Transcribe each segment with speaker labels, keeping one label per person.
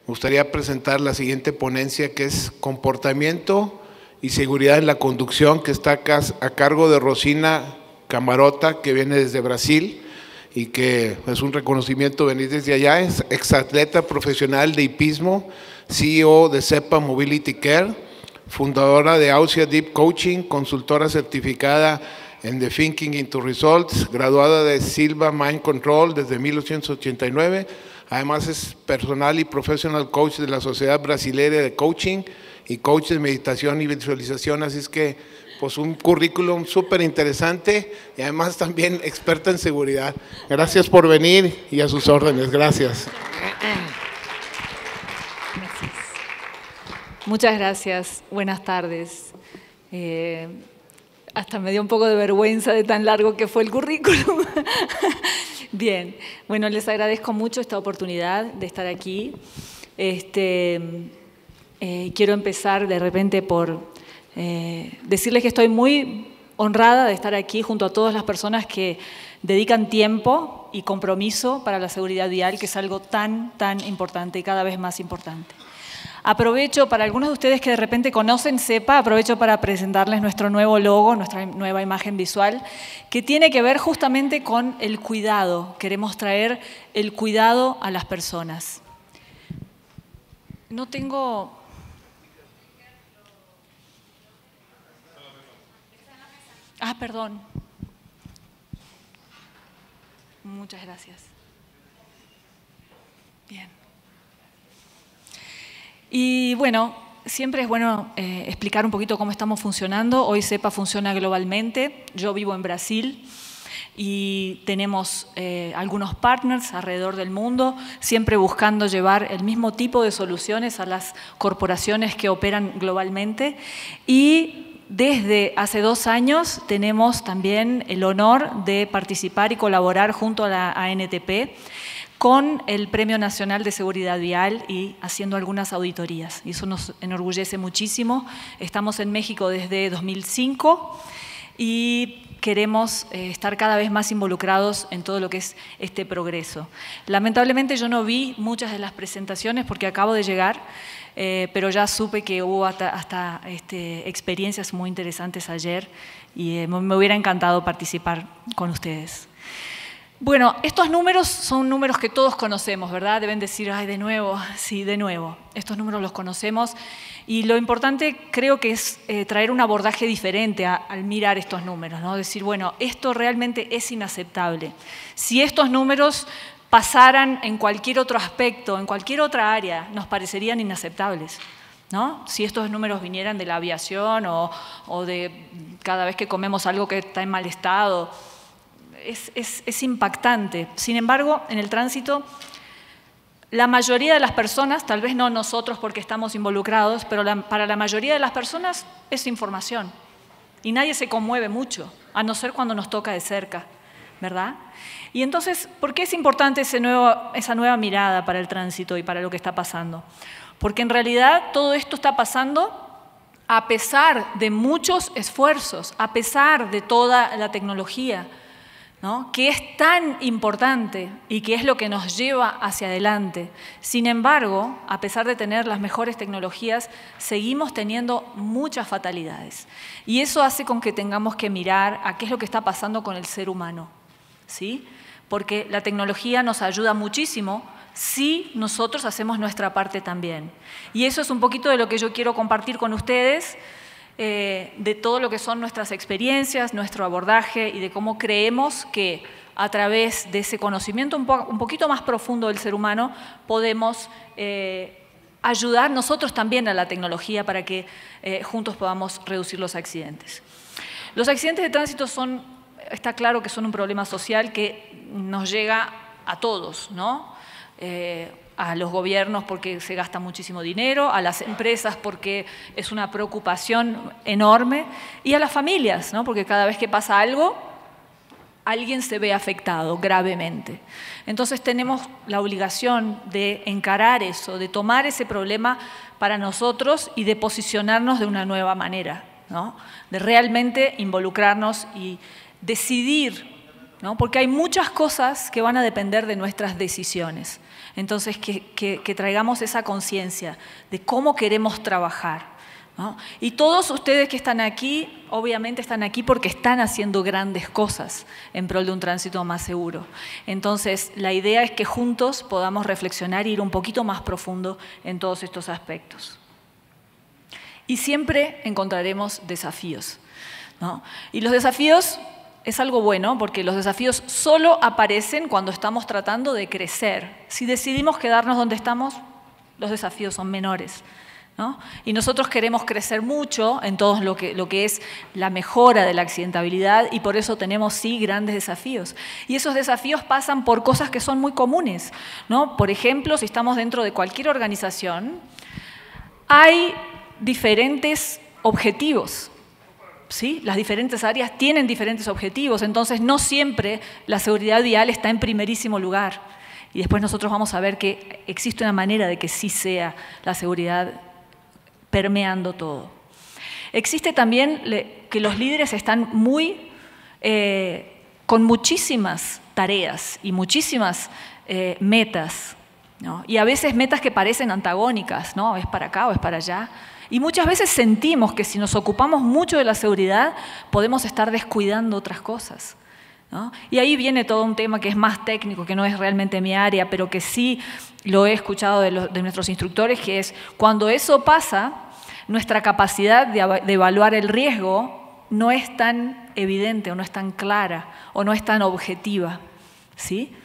Speaker 1: me gustaría presentar la siguiente ponencia, que es Comportamiento y Seguridad en la Conducción, que está a cargo de Rosina Camarota, que viene desde Brasil y que es un reconocimiento venir desde allá. Es exatleta profesional de hipismo, CEO de CEPA Mobility Care, fundadora de Ausia Deep Coaching, consultora certificada en The Thinking into Results, graduada de Silva Mind Control desde 1989. Además es personal y professional coach de la Sociedad Brasileña de Coaching y coach de meditación y visualización. Así es que, pues, un currículum súper interesante y además también experta en seguridad. Gracias por venir y a sus órdenes. Gracias.
Speaker 2: Gracias. Muchas gracias. Buenas tardes. Hasta me dio un poco de vergüenza de tan largo que fue el currículum. Bien, bueno, les agradezco mucho esta oportunidad de estar aquí. Quiero empezar de repente por decirles que estoy muy honrada de estar aquí junto a todas las personas que dedican tiempo y compromiso para la seguridad vial, que es algo tan importante y cada vez más importante. Aprovecho, para algunos de ustedes que de repente conocen CEPA, aprovecho para presentarles nuestro nuevo logo, nuestra nueva imagen visual, que tiene que ver justamente con el cuidado. Queremos traer el cuidado a las personas. No tengo... Ah, perdón. Muchas gracias. Bien. Y bueno, siempre es bueno explicar un poquito cómo estamos funcionando. Hoy CEPA funciona globalmente. Yo vivo en Brasil y tenemos algunos partners alrededor del mundo, siempre buscando llevar el mismo tipo de soluciones a las corporaciones que operan globalmente. Y desde hace 2 años tenemos también el honor de participar y colaborar junto a la ANTP con el Premio Nacional de Seguridad Vial y haciendo algunas auditorías. Y eso nos enorgullece muchísimo. Estamos en México desde 2005 y queremos estar cada vez más involucrados en todo lo que es este progreso. Lamentablemente yo no vi muchas de las presentaciones porque acabo de llegar, pero ya supe que hubo hasta experiencias muy interesantes ayer y me hubiera encantado participar con ustedes. Bueno, estos números son números que todos conocemos, ¿verdad? Deben decir, ay, de nuevo, sí, de nuevo. Estos números los conocemos y lo importante creo que es traer un abordaje diferente al mirar estos números, ¿no? Decir, bueno, esto realmente es inaceptable. Si estos números pasaran en cualquier otro aspecto, en cualquier otra área, nos parecerían inaceptables, ¿no? Si estos números vinieran de la aviación o de cada vez que comemos algo que está en mal estado, es impactante. Sin embargo, en el tránsito, la mayoría de las personas, tal vez no nosotros porque estamos involucrados, pero para la mayoría de las personas es información. Y nadie se conmueve mucho, a no ser cuando nos toca de cerca, ¿verdad? Y entonces, ¿por qué es importante esa nueva mirada para el tránsito y para lo que está pasando? Porque en realidad todo esto está pasando a pesar de muchos esfuerzos, a pesar de toda la tecnología, ¿no? Que es tan importante y que es lo que nos lleva hacia adelante. Sin embargo, a pesar de tener las mejores tecnologías, seguimos teniendo muchas fatalidades. Y eso hace con que tengamos que mirar a qué es lo que está pasando con el ser humano, ¿sí? Porque la tecnología nos ayuda muchísimo si nosotros hacemos nuestra parte también. Y eso es un poquito de lo que yo quiero compartir con ustedes, de todo lo que son nuestras experiencias, nuestro abordaje y de cómo creemos que a través de ese conocimiento un poquito más profundo del ser humano podemos ayudar nosotros también a la tecnología para que juntos podamos reducir los accidentes. Los accidentes de tránsito está claro que son un problema social que nos llega a todos, ¿no? A los gobiernos porque se gasta muchísimo dinero, a las empresas porque es una preocupación enorme y a las familias, ¿no? Porque cada vez que pasa algo, alguien se ve afectado gravemente. Entonces tenemos la obligación de encarar eso, de tomar ese problema para nosotros y de posicionarnos de una nueva manera, ¿no? De realmente involucrarnos y decidir ¿no? Porque hay muchas cosas que van a depender de nuestras decisiones. Entonces, que traigamos esa conciencia de cómo queremos trabajar, ¿no? Y todos ustedes que están aquí, obviamente están aquí porque están haciendo grandes cosas en prol de un tránsito más seguro. Entonces, la idea es que juntos podamos reflexionar e ir un poquito más profundo en todos estos aspectos. Y siempre encontraremos desafíos, ¿no? Y los desafíos es algo bueno porque los desafíos solo aparecen cuando estamos tratando de crecer. Si decidimos quedarnos donde estamos, los desafíos son menores, ¿no? Y nosotros queremos crecer mucho en todo lo que es la mejora de la accidentabilidad y por eso tenemos, sí, grandes desafíos. Y esos desafíos pasan por cosas que son muy comunes, ¿no? Por ejemplo, si estamos dentro de cualquier organización, hay diferentes objetivos, ¿sí? Las diferentes áreas tienen diferentes objetivos, entonces no siempre la seguridad vial está en primerísimo lugar. Y después nosotros vamos a ver que existe una manera de que sí sea la seguridad permeando todo. Existe también que los líderes están con muchísimas tareas y muchísimas metas, ¿no? Y a veces metas que parecen antagónicas, ¿no? Es para acá o es para allá. Y muchas veces sentimos que si nos ocupamos mucho de la seguridad, podemos estar descuidando otras cosas, ¿no? Y ahí viene todo un tema que es más técnico, que no es realmente mi área, pero que sí lo he escuchado de nuestros instructores, que es cuando eso pasa, nuestra capacidad de evaluar el riesgo no es tan evidente o no es tan clara o no es tan objetiva, ¿sí?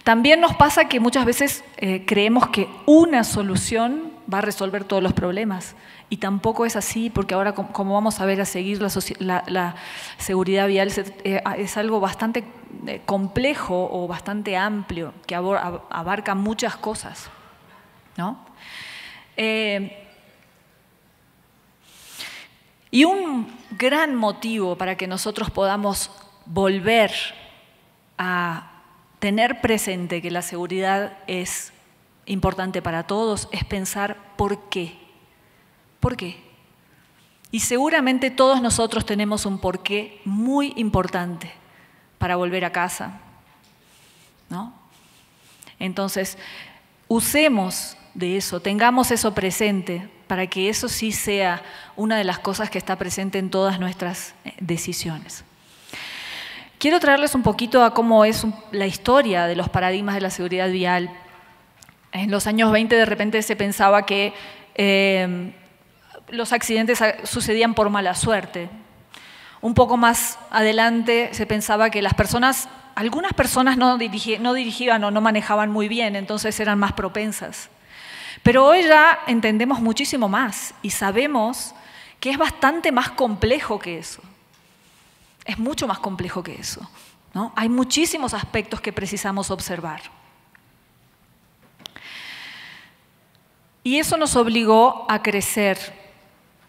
Speaker 2: También nos pasa que muchas veces creemos que una solución va a resolver todos los problemas. Y tampoco es así, porque ahora, como vamos a ver a seguir, la seguridad vial es algo bastante complejo o bastante amplio, que abarca muchas cosas, ¿no? Y un gran motivo para que nosotros podamos volver a tener presente que la seguridad es importante para todos es pensar ¿por qué? ¿Por qué? Y seguramente todos nosotros tenemos un porqué muy importante para volver a casa, ¿no? Entonces, usemos de eso, tengamos eso presente para que eso sí sea una de las cosas que está presente en todas nuestras decisiones. Quiero traerles un poquito a cómo es la historia de los paradigmas de la seguridad vial. En los años 20 de repente se pensaba que los accidentes sucedían por mala suerte. Un poco más adelante se pensaba que algunas personas no dirigían o no manejaban muy bien, entonces eran más propensas. Pero hoy ya entendemos muchísimo más y sabemos que es bastante más complejo que eso. Es mucho más complejo que eso, ¿no? Hay muchísimos aspectos que precisamos observar. Y eso nos obligó a crecer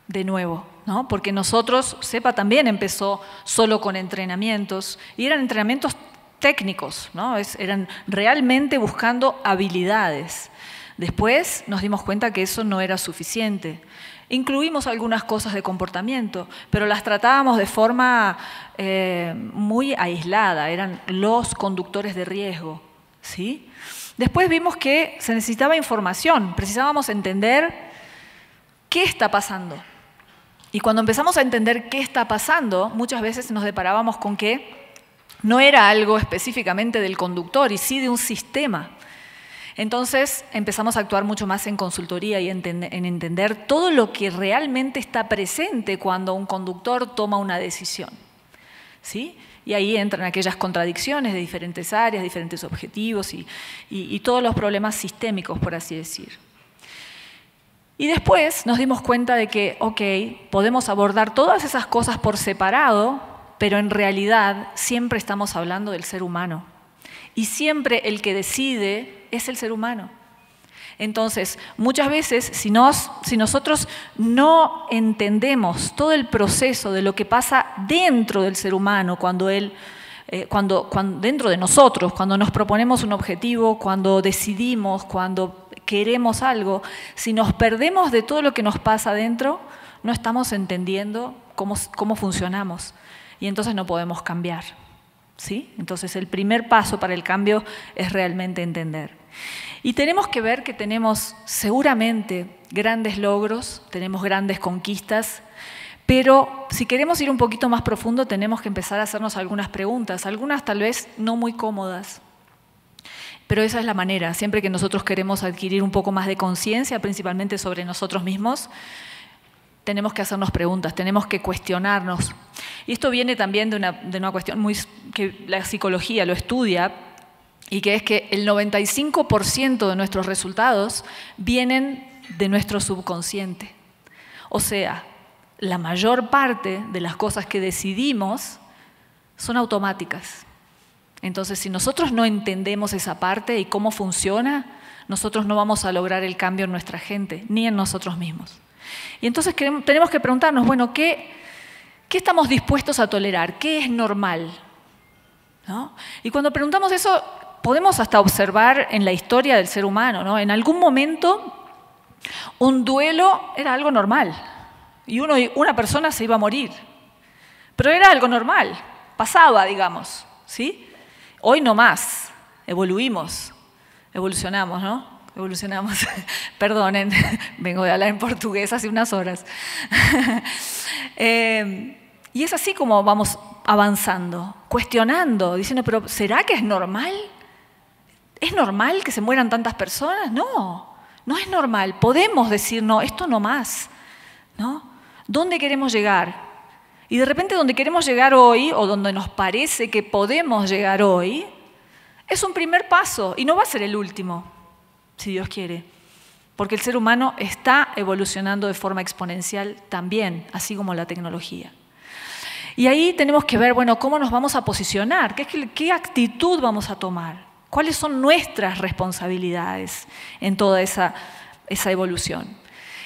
Speaker 2: de nuevo, ¿no? Porque nosotros, CEPA también empezó solo con entrenamientos, y eran entrenamientos técnicos, ¿no? Eran realmente buscando habilidades. Después nos dimos cuenta que eso no era suficiente. Incluimos algunas cosas de comportamiento, pero las tratábamos de forma muy aislada, eran los conductores de riesgo, ¿sí? Después vimos que se necesitaba información, precisábamos entender qué está pasando. Y cuando empezamos a entender qué está pasando, muchas veces nos deparábamos con que no era algo específicamente del conductor, y sí de un sistema. Entonces empezamos a actuar mucho más en consultoría y en entender todo lo que realmente está presente cuando un conductor toma una decisión, ¿sí? Y ahí entran aquellas contradicciones de diferentes áreas, diferentes objetivos y todos los problemas sistémicos, por así decir. Y después nos dimos cuenta de que, ok, podemos abordar todas esas cosas por separado, pero en realidad siempre estamos hablando del ser humano. Y siempre el que decide es el ser humano. Entonces, muchas veces, si nosotros no entendemos todo el proceso de lo que pasa dentro del ser humano, cuando dentro de nosotros, cuando nos proponemos un objetivo, cuando decidimos, cuando queremos algo, si nos perdemos de todo lo que nos pasa adentro, no estamos entendiendo cómo funcionamos y entonces no podemos cambiar, ¿sí? Entonces, el primer paso para el cambio es realmente entender. Y tenemos que ver que tenemos seguramente grandes logros, tenemos grandes conquistas, pero si queremos ir un poquito más profundo tenemos que empezar a hacernos algunas preguntas, algunas tal vez no muy cómodas. Pero esa es la manera, siempre que nosotros queremos adquirir un poco más de conciencia, principalmente sobre nosotros mismos, tenemos que hacernos preguntas, tenemos que cuestionarnos. Y esto viene también de una cuestión que la psicología lo estudia, y que es que el 95% de nuestros resultados vienen de nuestro subconsciente. O sea, la mayor parte de las cosas que decidimos son automáticas. Entonces, si nosotros no entendemos esa parte y cómo funciona, nosotros no vamos a lograr el cambio en nuestra gente, ni en nosotros mismos. Y entonces tenemos que preguntarnos, bueno, ¿qué estamos dispuestos a tolerar? ¿Qué es normal? ¿No? Y cuando preguntamos eso, podemos hasta observar en la historia del ser humano, ¿no? En algún momento, un duelo era algo normal y una persona se iba a morir. Pero era algo normal, pasaba, digamos, ¿sí? Hoy no más, evolucionamos, ¿no? Evolucionamos. Perdonen, vengo de hablar en portugués hace unas horas. Y es así como vamos avanzando, cuestionando, diciendo, pero ¿será que es normal? ¿Es normal que se mueran tantas personas? No, no es normal. Podemos decir, no, esto no más, ¿no? ¿Dónde queremos llegar? Y de repente donde queremos llegar hoy, o donde nos parece que podemos llegar hoy, es un primer paso y no va a ser el último, si Dios quiere. Porque el ser humano está evolucionando de forma exponencial también, así como la tecnología. Y ahí tenemos que ver, bueno, cómo nos vamos a posicionar, qué actitud vamos a tomar, cuáles son nuestras responsabilidades en toda esa evolución.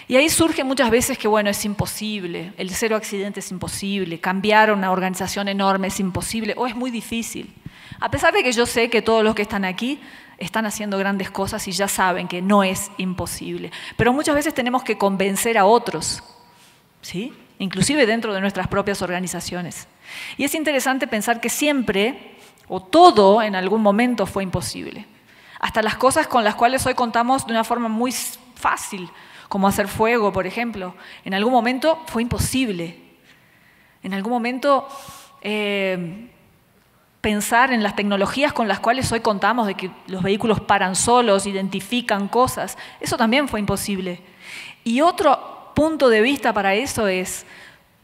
Speaker 2: Y ahí surge muchas veces que, bueno, es imposible, el cero accidente es imposible, cambiar una organización enorme es imposible o es muy difícil. A pesar de que yo sé que todos los que están aquí están haciendo grandes cosas y ya saben que no es imposible. Pero muchas veces tenemos que convencer a otros, ¿sí? Inclusive dentro de nuestras propias organizaciones. Y es interesante pensar que siempre, o todo en algún momento fue imposible. Hasta las cosas con las cuales hoy contamos de una forma muy fácil, como hacer fuego, por ejemplo, en algún momento fue imposible. En algún momento pensar en las tecnologías con las cuales hoy contamos, de que los vehículos paran solos, identifican cosas, eso también fue imposible. Y otro punto de vista para eso es,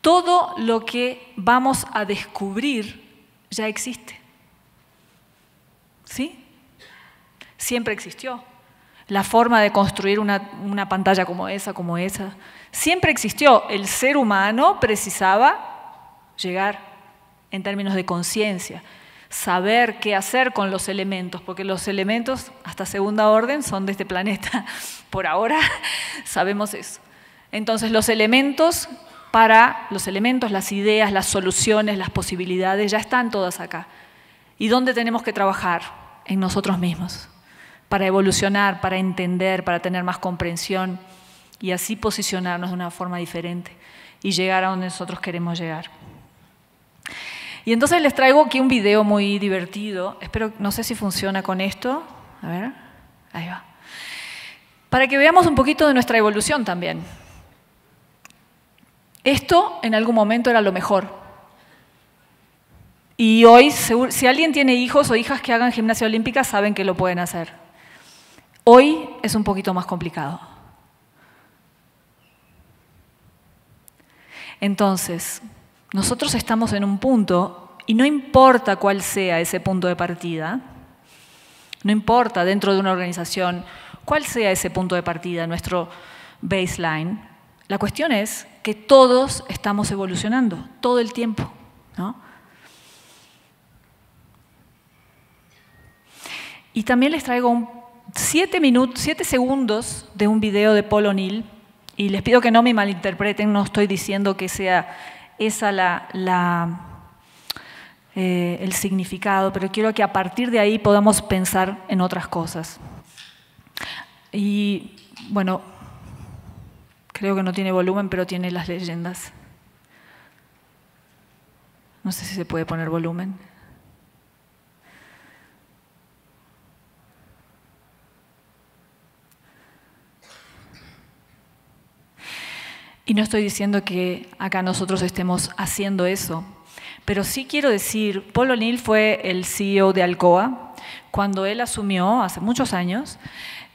Speaker 2: todo lo que vamos a descubrir ya existe. ¿Sí? Siempre existió. La forma de construir una pantalla como esa, siempre existió. El ser humano precisaba llegar en términos de conciencia, saber qué hacer con los elementos, porque los elementos, hasta segunda orden, son de este planeta. Por ahora sabemos eso. Entonces, los elementos, las ideas, las soluciones, las posibilidades, ya están todas acá. ¿Y dónde tenemos que trabajar? En nosotros mismos. Para evolucionar, para entender, para tener más comprensión y así posicionarnos de una forma diferente y llegar a donde nosotros queremos llegar. Y entonces les traigo aquí un video muy divertido. No sé si funciona con esto. A ver, ahí va. Para que veamos un poquito de nuestra evolución también. Esto en algún momento era lo mejor. Y hoy, si alguien tiene hijos o hijas que hagan gimnasia olímpica, saben que lo pueden hacer. Hoy es un poquito más complicado. Entonces, nosotros estamos en un punto, y no importa cuál sea ese punto de partida, no importa dentro de una organización cuál sea ese punto de partida, nuestro baseline, la cuestión es que todos estamos evolucionando, todo el tiempo, ¿no? Y también les traigo 7 segundos de un video de Paul O'Neill, y les pido que no me malinterpreten, no estoy diciendo que sea esa el significado, pero quiero que a partir de ahí podamos pensar en otras cosas. Y bueno, creo que no tiene volumen, pero tiene las leyendas. No sé si se puede poner volumen. Y no estoy diciendo que acá nosotros estemos haciendo eso, pero sí quiero decir, Paul O'Neill fue el CEO de Alcoa. Cuando él asumió, hace muchos años,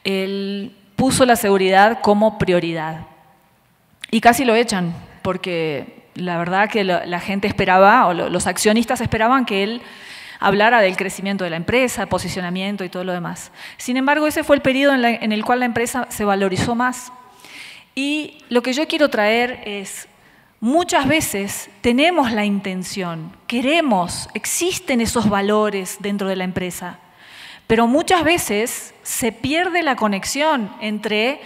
Speaker 2: él puso la seguridad como prioridad. Y casi lo echan, porque la verdad que la gente esperaba, o los accionistas esperaban que él hablara del crecimiento de la empresa, posicionamiento y todo lo demás. Sin embargo, ese fue el periodo en el cual la empresa se valorizó más. Y lo que yo quiero traer es, muchas veces tenemos la intención, queremos, existen esos valores dentro de la empresa, pero muchas veces se pierde la conexión entre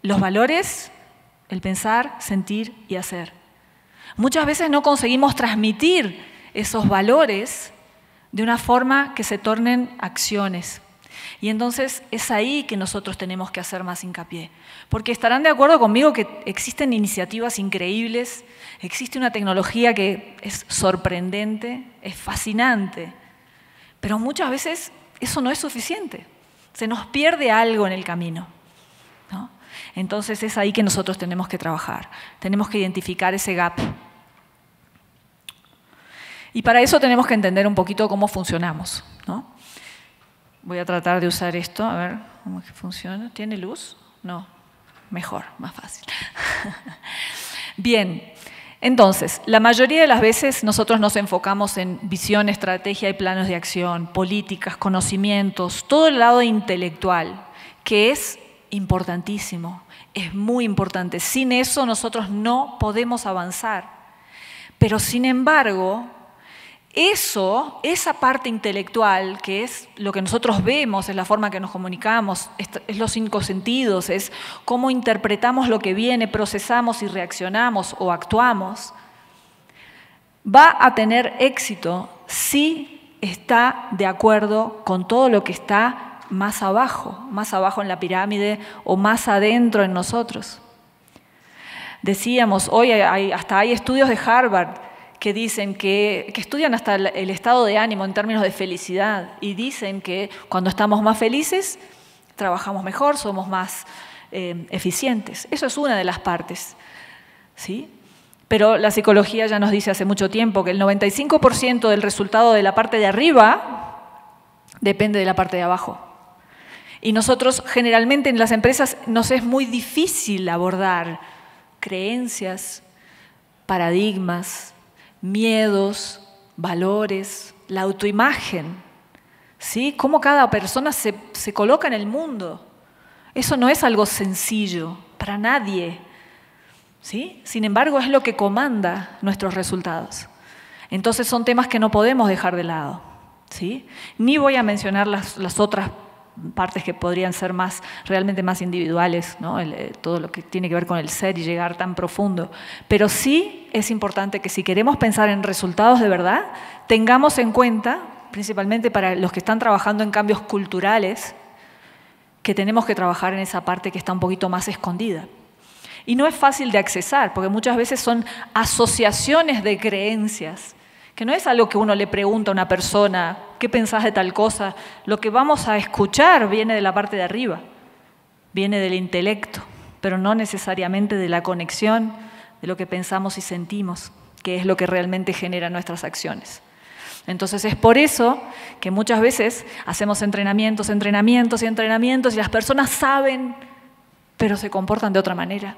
Speaker 2: los valores, el pensar, sentir y hacer. Muchas veces no conseguimos transmitir esos valores de una forma que se tornen acciones. Y entonces es ahí que nosotros tenemos que hacer más hincapié. Porque estarán de acuerdo conmigo que existen iniciativas increíbles, existe una tecnología que es sorprendente, es fascinante, pero muchas veces eso no es suficiente. Se nos pierde algo en el camino, ¿no? Entonces es ahí que nosotros tenemos que trabajar, tenemos que identificar ese gap. Y para eso tenemos que entender un poquito cómo funcionamos, ¿no? Voy a tratar de usar esto, a ver cómo es que funciona. ¿Tiene luz? No, mejor, más fácil. Bien, entonces, la mayoría de las veces nosotros nos enfocamos en visión, estrategia y planos de acción, políticas, conocimientos, todo el lado intelectual, que es importantísimo, es muy importante. Sin eso nosotros no podemos avanzar. Pero sin embargo, esa parte intelectual, que es lo que nosotros vemos, es la forma que nos comunicamos, es los 5 sentidos, es cómo interpretamos lo que viene, procesamos y reaccionamos o actuamos, va a tener éxito si está de acuerdo con todo lo que está más abajo en la pirámide o más adentro en nosotros. Decíamos, hoy hasta hay estudios de Harvard que dicen que estudian hasta el estado de ánimo en términos de felicidad y dicen que cuando estamos más felices, trabajamos mejor, somos más eficientes. Eso es una de las partes, ¿sí? Pero la psicología ya nos dice hace mucho tiempo que el 95% del resultado de la parte de arriba depende de la parte de abajo. Y nosotros generalmente en las empresas nos es muy difícil abordar creencias, paradigmas, miedos, valores, la autoimagen, ¿sí? Cómo cada persona se coloca en el mundo. Eso no es algo sencillo para nadie, ¿sí? Sin embargo, es lo que comanda nuestros resultados. Entonces son temas que no podemos dejar de lado, ¿sí? Ni voy a mencionar las otras partes que podrían ser realmente más individuales, ¿no? Todo lo que tiene que ver con el ser y llegar tan profundo. Pero sí es importante que si queremos pensar en resultados de verdad, tengamos en cuenta, principalmente para los que están trabajando en cambios culturales, que tenemos que trabajar en esa parte que está un poquito más escondida. Y no es fácil de accesar, porque muchas veces son asociaciones de creencias, que no es algo que uno le pregunta a una persona, ¿qué pensás de tal cosa? Lo que vamos a escuchar viene de la parte de arriba, viene del intelecto, pero no necesariamente de la conexión de lo que pensamos y sentimos, que es lo que realmente genera nuestras acciones. Entonces es por eso que muchas veces hacemos entrenamientos y las personas saben, pero se comportan de otra manera.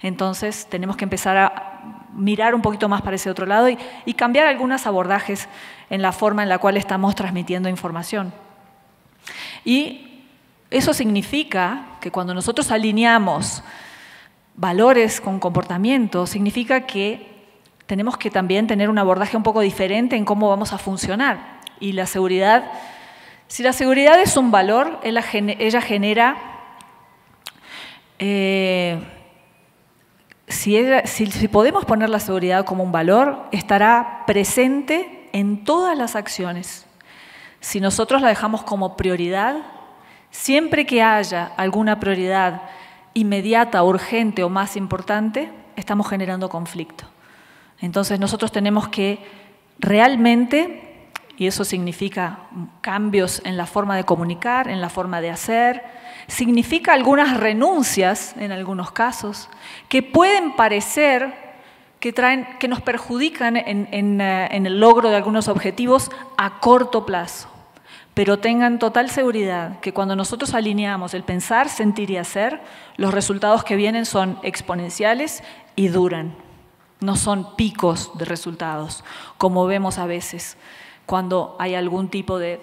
Speaker 2: Entonces tenemos que empezar a mirar un poquito más para ese otro lado y cambiar algunos abordajes en la forma en la cual estamos transmitiendo información. Y eso significa que cuando nosotros alineamos valores con comportamiento, significa que tenemos que también tener un abordaje un poco diferente en cómo vamos a funcionar. Y la seguridad, si la seguridad es un valor, ella genera... Si podemos poner la seguridad como un valor, estará presente en todas las acciones. Si nosotros la dejamos como prioridad, siempre que haya alguna prioridad inmediata, urgente o más importante, estamos generando conflicto. Entonces nosotros tenemos que realmente y eso significa cambios en la forma de comunicar, en la forma de hacer, significa algunas renuncias en algunos casos, que pueden parecer que nos perjudican en el logro de algunos objetivos a corto plazo. Pero tengan total seguridad que cuando nosotros alineamos el pensar, sentir y hacer, los resultados que vienen son exponenciales y duran. No son picos de resultados, como vemos a veces cuando hay algún tipo de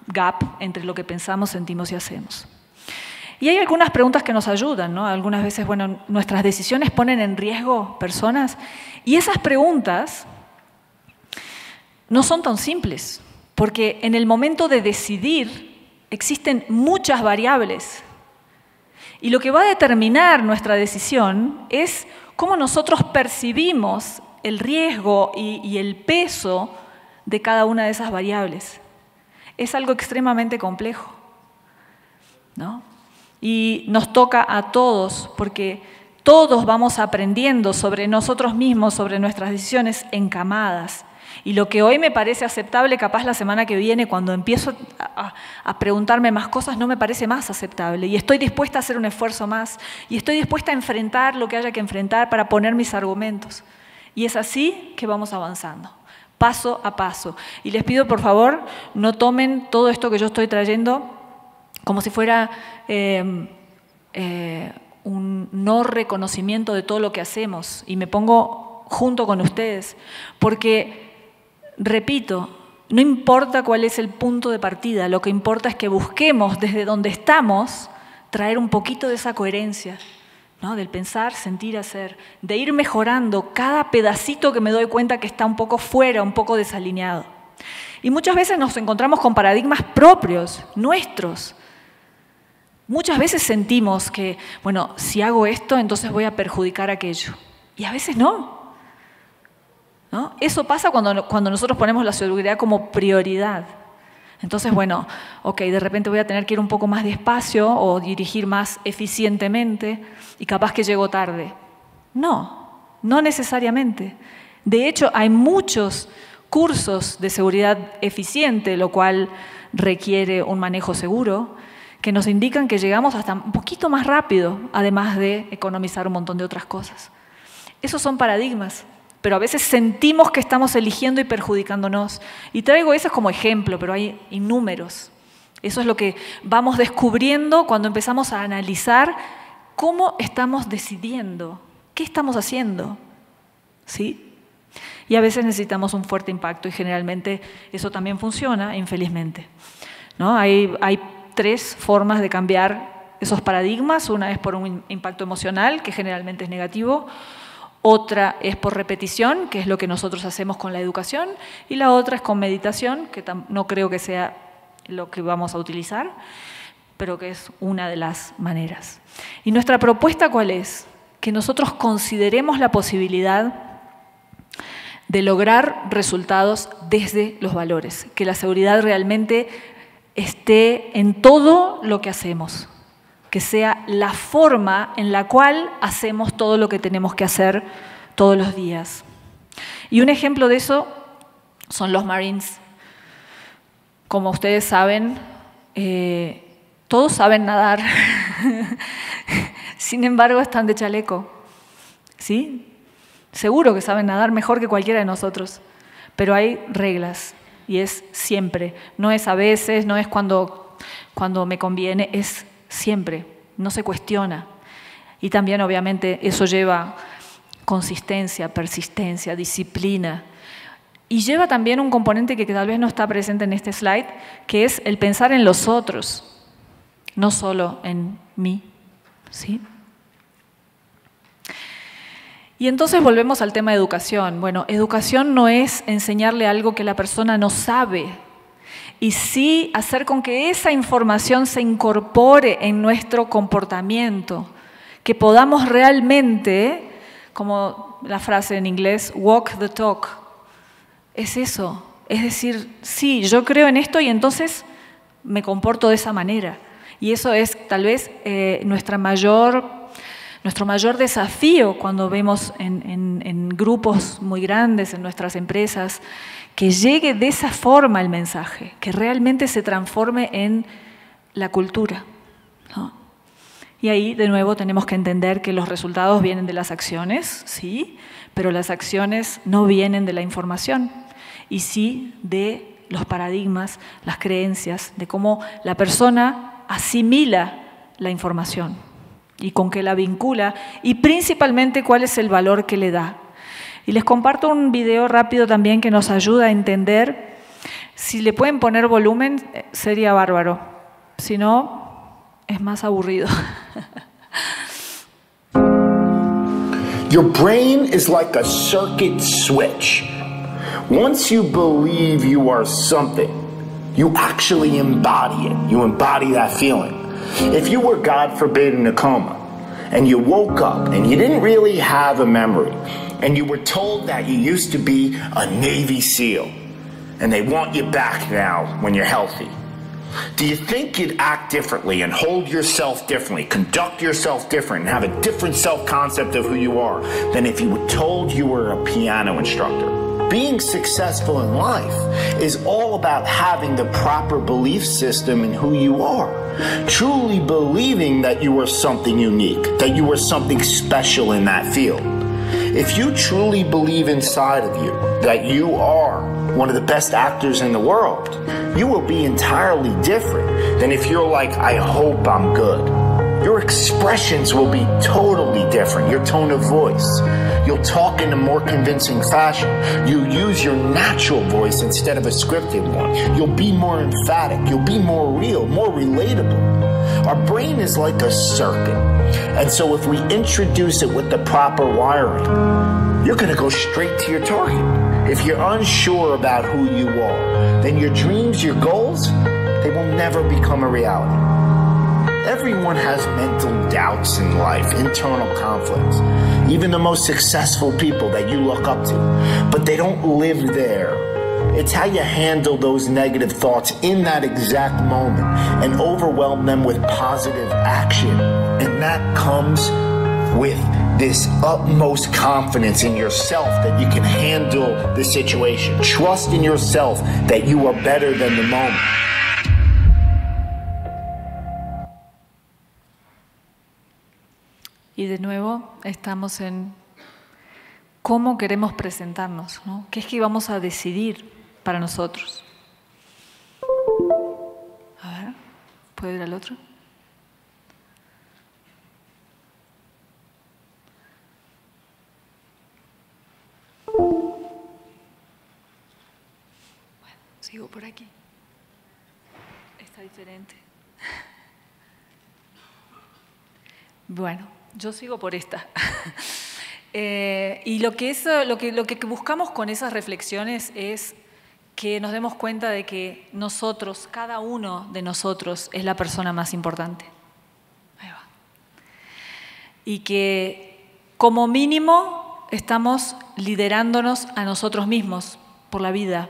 Speaker 2: gap entre lo que pensamos, sentimos y hacemos. Y hay algunas preguntas que nos ayudan, ¿no? Algunas veces, bueno, nuestras decisiones ponen en riesgo personas y esas preguntas no son tan simples, porque en el momento de decidir existen muchas variables y lo que va a determinar nuestra decisión es cómo nosotros percibimos el riesgo y el peso de cada una de esas variables. Es algo extremadamente complejo, ¿no? Y nos toca a todos, porque todos vamos aprendiendo sobre nosotros mismos, sobre nuestras decisiones en camadas. Y lo que hoy me parece aceptable, capaz la semana que viene, cuando empiezo a preguntarme más cosas, no me parece más aceptable. Y estoy dispuesta a hacer un esfuerzo más. Y estoy dispuesta a enfrentar lo que haya que enfrentar para poner mis argumentos. Y es así que vamos avanzando, paso a paso. Y les pido, por favor, no tomen todo esto que yo estoy trayendo como si fuera un no reconocimiento de todo lo que hacemos. Y me pongo junto con ustedes, porque repito, no importa cuál es el punto de partida, lo que importa es que busquemos desde donde estamos traer un poquito de esa coherencia, ¿no? Del pensar, sentir, hacer, de ir mejorando cada pedacito que me doy cuenta que está un poco fuera, un poco desalineado. Y muchas veces nos encontramos con paradigmas propios, nuestros. Muchas veces sentimos que, bueno, si hago esto, entonces voy a perjudicar aquello. Y a veces no. ¿No? Eso pasa cuando nosotros ponemos la seguridad como prioridad. Entonces, bueno, ok, de repente voy a tener que ir un poco más despacio o dirigir más eficientemente y capaz que llego tarde. No, no necesariamente. De hecho, hay muchos cursos de seguridad eficiente, lo cual requiere un manejo seguro, que nos indican que llegamos hasta un poquito más rápido, además de economizar un montón de otras cosas. Esos son paradigmas. Pero a veces sentimos que estamos eligiendo y perjudicándonos. Y traigo esos como ejemplo, pero hay innúmeros. Eso es lo que vamos descubriendo cuando empezamos a analizar cómo estamos decidiendo, qué estamos haciendo, ¿sí? Y a veces necesitamos un fuerte impacto y generalmente eso también funciona, infelizmente, ¿no? Hay 3 formas de cambiar esos paradigmas. Una es por un impacto emocional, que generalmente es negativo. Otra es por repetición, que es lo que nosotros hacemos con la educación, y la otra es con meditación, que no creo que sea lo que vamos a utilizar, pero que es una de las maneras. ¿Y nuestra propuesta cuál es? Que nosotros consideremos la posibilidad de lograr resultados desde los valores, que la seguridad realmente esté en todo lo que hacemos, que sea la forma en la cual hacemos todo lo que tenemos que hacer todos los días. Y un ejemplo de eso son los Marines. Como ustedes saben, todos saben nadar, sin embargo están de chaleco, ¿sí? Seguro que saben nadar mejor que cualquiera de nosotros, pero hay reglas y es siempre, no es a veces, no es cuando me conviene, es siempre, no se cuestiona. Y también obviamente eso lleva consistencia, persistencia, disciplina. Y lleva también un componente que tal vez no está presente en este slide, que es el pensar en los otros, no solo en mí, ¿sí? Y entonces volvemos al tema de educación. Bueno, educación no es enseñarle algo que la persona no sabe, y sí hacer con que esa información se incorpore en nuestro comportamiento, que podamos realmente, como la frase en inglés, walk the talk. Es eso, es decir, sí, yo creo en esto y entonces me comporto de esa manera. Y eso es tal vez nuestro mayor desafío cuando vemos en grupos muy grandes, en nuestras empresas, que llegue de esa forma el mensaje, que realmente se transforme en la cultura, ¿no? Y ahí, de nuevo, tenemos que entender que los resultados vienen de las acciones, sí, pero las acciones no vienen de la información, y sí de los paradigmas, las creencias, de cómo la persona asimila la información y con qué la vincula, y principalmente cuál es el valor que le da. Y les comparto un video rápido también que nos ayuda a entender. Si le pueden poner volumen, sería bárbaro. Si no, es más aburrido.
Speaker 3: Your brain is like a circuit switch. Once you believe you are something, you actually embody it. You embody that feeling. If you were, God forbid, in a coma, and you woke up and you didn't really have a memory, and you were told that you used to be a Navy SEAL, and they want you back now when you're healthy, do you think you'd act differently and hold yourself differently, conduct yourself different, and have a different self-concept of who you are than if you were told you were a piano instructor? Being successful in life is all about having the proper belief system in who you are. Truly believing that you are something unique, that you are something special in that field. If you truly believe inside of you that you are one of the best actors in the world, you will be entirely different than if you're like, I hope I'm good. Your expressions will be totally different. Your tone of voice. You'll talk in a more convincing fashion. You use your natural voice instead of a scripted one. You'll be more emphatic. You'll be more real, more relatable. Our brain is like a circuit. And so if we introduce it with the proper wiring, you're going to go straight to your target. If you're unsure about who you are, then your dreams, your goals, they will never become a reality. Everyone has mental doubts in life, internal conflicts. Even the most successful people that you look up to, but they don't live there. It's how you handle those negative thoughts in that exact moment and overwhelm them with positive action. And that comes with this utmost confidence in yourself that you can handle the situation. Trust in yourself that you are better than the moment.
Speaker 2: Y de nuevo estamos en cómo queremos presentarnos, ¿no? ¿Qué es que vamos a decidir para nosotros? A ver, ¿puedo ir al otro? Bueno, sigo por aquí. Está diferente. Bueno, yo sigo por esta. Y lo que buscamos con esas reflexiones es que nos demos cuenta de que nosotros, cada uno de nosotros, es la persona más importante. Ahí va. Y que como mínimo estamos liderándonos a nosotros mismos por la vida.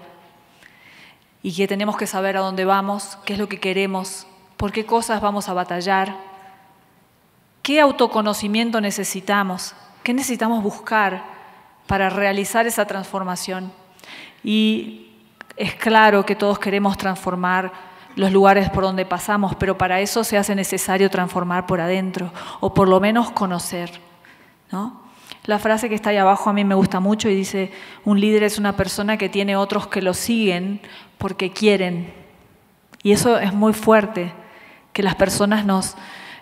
Speaker 2: Y que tenemos que saber a dónde vamos, qué es lo que queremos, por qué cosas vamos a batallar. ¿Qué autoconocimiento necesitamos? ¿Qué necesitamos buscar para realizar esa transformación? Y es claro que todos queremos transformar los lugares por donde pasamos, pero para eso se hace necesario transformar por adentro, o por lo menos conocer, ¿no? La frase que está ahí abajo a mí me gusta mucho y dice, un líder es una persona que tiene otros que lo siguen porque quieren. Y eso es muy fuerte, que las personas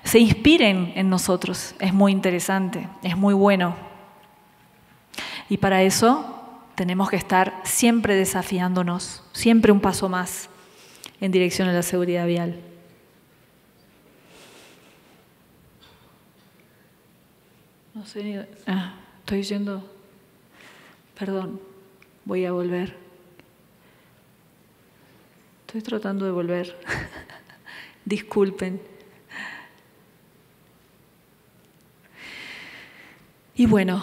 Speaker 2: se inspiren en nosotros. Es muy interesante, es muy bueno. Y para eso tenemos que estar siempre desafiándonos, siempre un paso más en dirección a la seguridad vial. No sé ni... estoy yendo... Perdón, voy a volver. Estoy tratando de volver. Disculpen. Y bueno,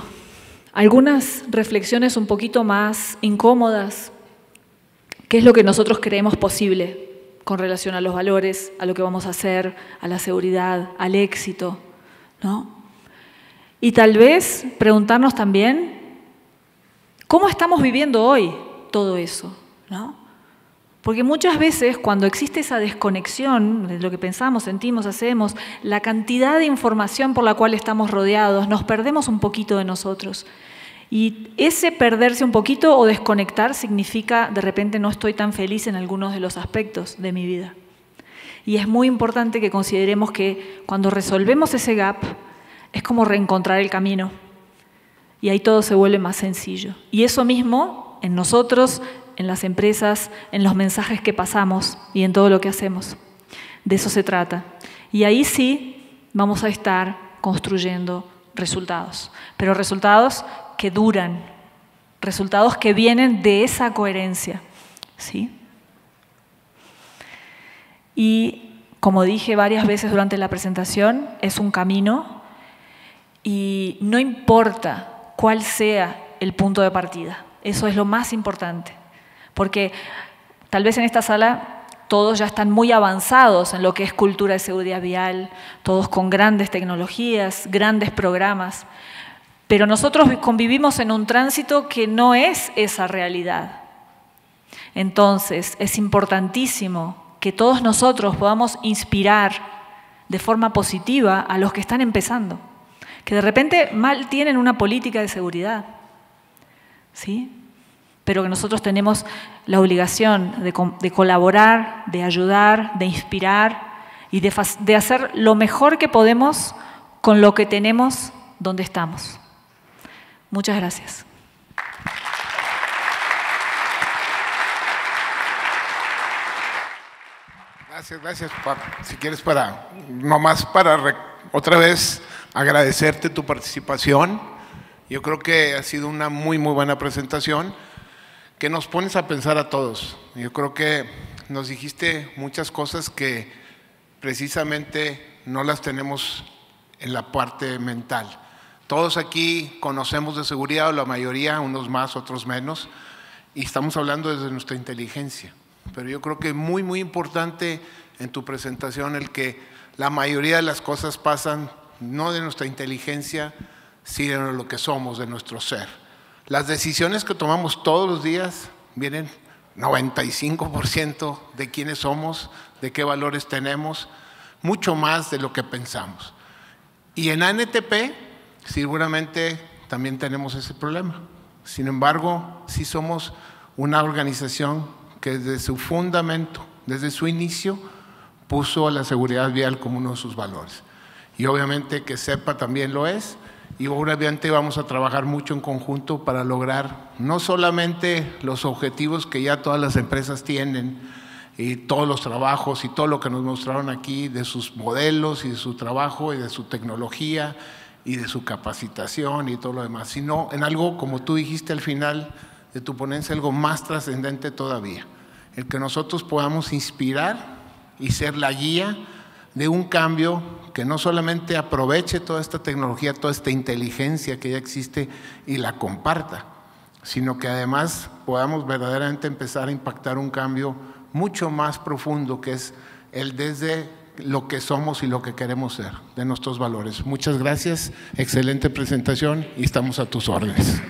Speaker 2: algunas reflexiones un poquito más incómodas. ¿Qué es lo que nosotros creemos posible con relación a los valores, a lo que vamos a hacer, a la seguridad, al éxito, ¿no? Y tal vez preguntarnos también, ¿cómo estamos viviendo hoy? todo eso, ¿no? Porque muchas veces cuando existe esa desconexión de lo que pensamos, sentimos, hacemos, la cantidad de información por la cual estamos rodeados, nos perdemos un poquito de nosotros. Y ese perderse un poquito o desconectar significa, de repente, no estoy tan feliz en algunos de los aspectos de mi vida. Y es muy importante que consideremos que cuando resolvemos ese gap, es como reencontrar el camino. Y ahí todo se vuelve más sencillo. Y eso mismo en nosotros, en las empresas, en los mensajes que pasamos y en todo lo que hacemos. De eso se trata. Y ahí sí vamos a estar construyendo resultados. Pero resultados que duran, resultados que vienen de esa coherencia, ¿sí? Y como dije varias veces durante la presentación, es un camino y no importa cuál sea el punto de partida. Eso es lo más importante. Porque tal vez en esta sala todos ya están muy avanzados en lo que es cultura de seguridad vial, todos con grandes tecnologías, grandes programas, pero nosotros convivimos en un tránsito que no es esa realidad. Entonces, es importantísimo que todos nosotros podamos inspirar de forma positiva a los que están empezando, que de repente mal tienen una política de seguridad, ¿sí? Pero que nosotros tenemos la obligación de colaborar, de ayudar, de inspirar y de hacer lo mejor que podemos con lo que tenemos donde estamos. Muchas gracias.
Speaker 1: Gracias. Si quieres nomás para otra vez agradecerte tu participación. Yo creo que ha sido una muy buena presentación que nos pones a pensar a todos. Yo creo que nos dijiste muchas cosas que precisamente no las tenemos en la parte mental. Todos aquí conocemos de seguridad, o la mayoría, unos más, otros menos, y estamos hablando desde nuestra inteligencia. Pero yo creo que es muy importante en tu presentación el que la mayoría de las cosas pasan no de nuestra inteligencia, sino de lo que somos, de nuestro ser. Las decisiones que tomamos todos los días vienen 95% de quiénes somos, de qué valores tenemos, mucho más de lo que pensamos. Y en ANTP seguramente también tenemos ese problema. Sin embargo, sí somos una organización que desde su fundamento, desde su inicio, puso a la seguridad vial como uno de sus valores. Y obviamente que SEPA también lo es. Y obviamente vamos a trabajar mucho en conjunto para lograr no solamente los objetivos que ya todas las empresas tienen y todos los trabajos y todo lo que nos mostraron aquí de sus modelos y de su trabajo y de su tecnología y de su capacitación y todo lo demás, sino en algo, como tú dijiste al final de tu ponencia, algo más trascendente todavía, el que nosotros podamos inspirar y ser la guía de un cambio que no solamente aproveche toda esta tecnología, toda esta inteligencia que ya existe y la comparta, sino que además podamos verdaderamente empezar a impactar un cambio mucho más profundo, que es el desde lo que somos y lo que queremos ser, de nuestros valores. Muchas gracias, excelente presentación y estamos a tus órdenes.